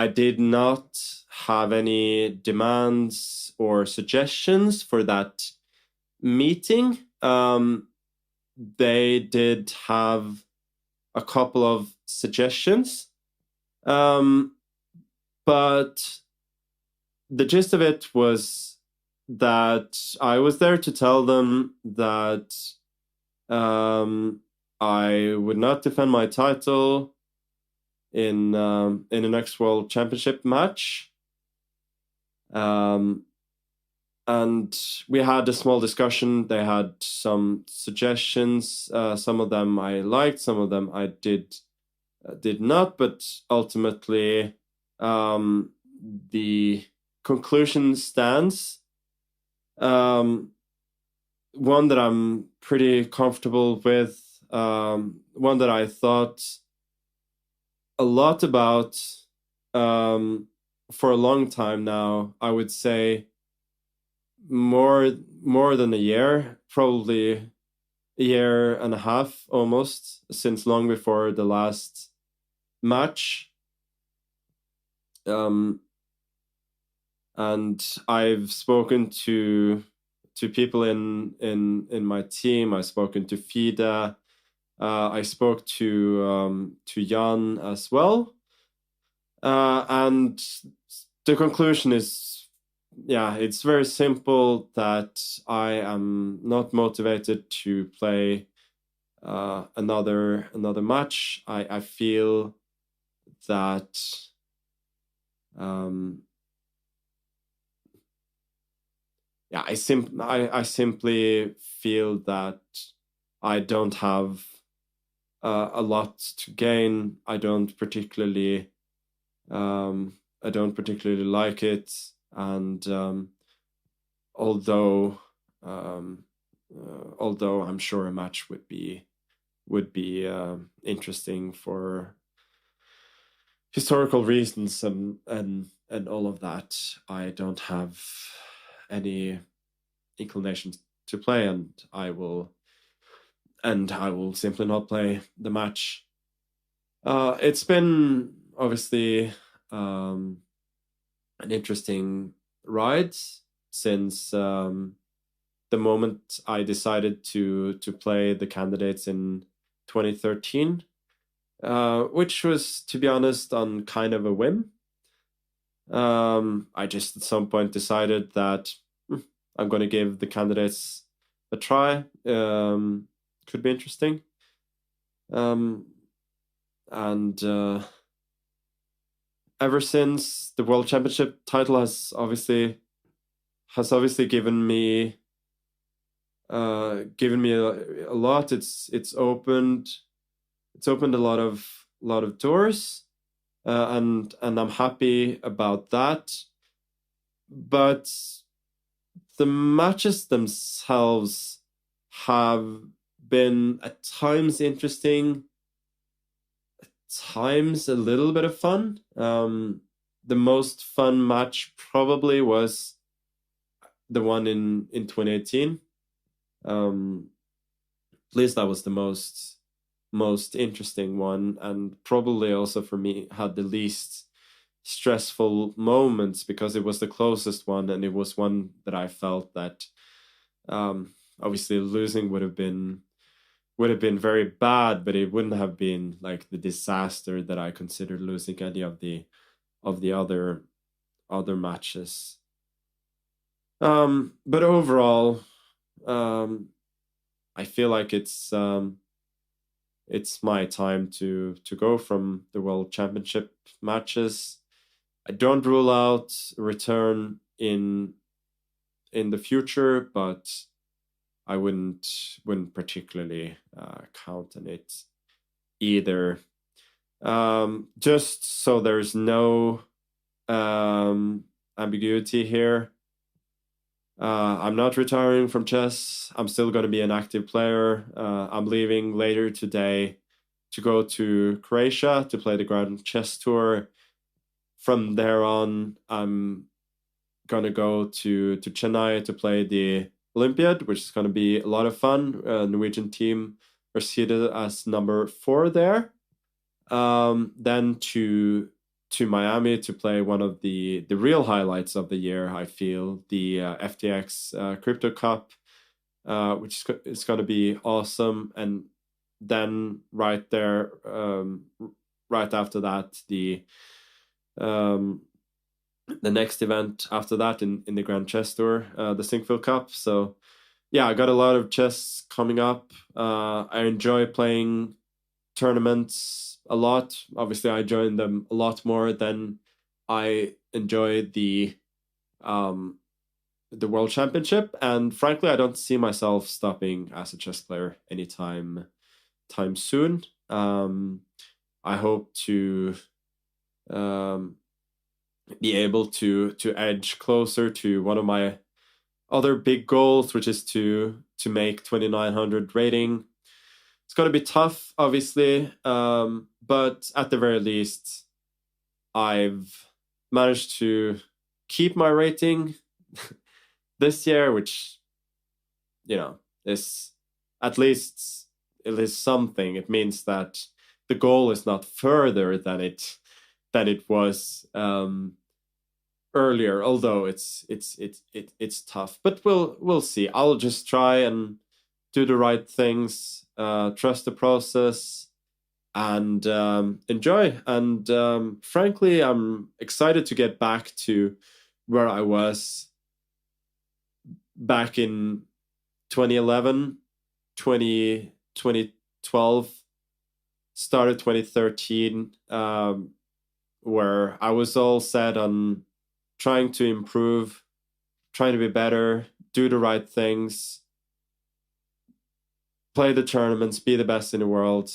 I did not have any demands or suggestions for that meeting. They did have a couple of suggestions, but the gist of it was that I was there to tell them that I would not defend my title in the next World Championship match. And we had a small discussion. They had some suggestions. Some of them I liked, some of them I did not. But ultimately, the conclusion stands. One that I'm pretty comfortable with. One that I thought a lot about for a long time now. I would say more than a year, probably a year and a half almost, since long before the last match. And I've spoken to people in my team. I've spoken to FIDE. I spoke to Jan as well. And the conclusion is, yeah, it's very simple, that I am not motivated to play another match. I feel that yeah, I simply feel that I don't have a lot to gain. I don't particularly like it. And although I'm sure a match would be interesting for historical reasons and all of that, I don't have any inclination to play, and I will simply not play the match. It's been obviously an interesting ride since the moment I decided to play the candidates in 2013, which was, to be honest, on kind of a whim. I just at some point decided that I'm going to give the candidates a try. Could be interesting. And ever since, the World Championship title has obviously given me a lot. It's opened a lot of doors, and I'm happy about that. But the matches themselves have been at times interesting, times a little bit of fun. The most fun match probably was the one in 2018. At least that was the most interesting one, and probably also for me had the least stressful moments, because it was the closest one, and it was one that I felt that obviously losing would have been very bad, but it wouldn't have been like the disaster that I considered losing any of the other matches. But overall, I feel like it's my time to go from the World Championship matches. I don't rule out a return in the future, but I wouldn't particularly count on it either. Just so there's no ambiguity here, I'm not retiring from chess. I'm still going to be an active player. I'm leaving later today to go to Croatia to play the Grand Chess Tour. From there on, I'm going to go to Chennai to play the Olympiad, which is going to be a lot of fun. Norwegian team are seated as number 4 there. Then to to Miami to play one of the real highlights of the year. I feel the FTX Crypto Cup, which is going to be awesome. And then right there, right after that, the next event after that in the Grand Chess Tour, the Sinkville Cup. So yeah, I got a lot of chess coming up. I enjoy playing tournaments a lot. Obviously, I join them a lot more than I enjoy the World Championship. And frankly, I don't see myself stopping as a chess player anytime soon. I hope to be able to edge closer to one of my other big goals, which is to make 2900 rating. It's going to be tough, obviously, but at the very least, I've managed to keep my rating this year, which, you know, is at least it is something. It means that the goal is not further than it was earlier, although it's tough. But we'll see. I'll just try and do the right things, trust the process, and enjoy. And frankly, I'm excited to get back to where I was back in 2011, 2012, started 2013, where I was all set on trying to improve, trying to be better, do the right things, play the tournaments, be the best in the world.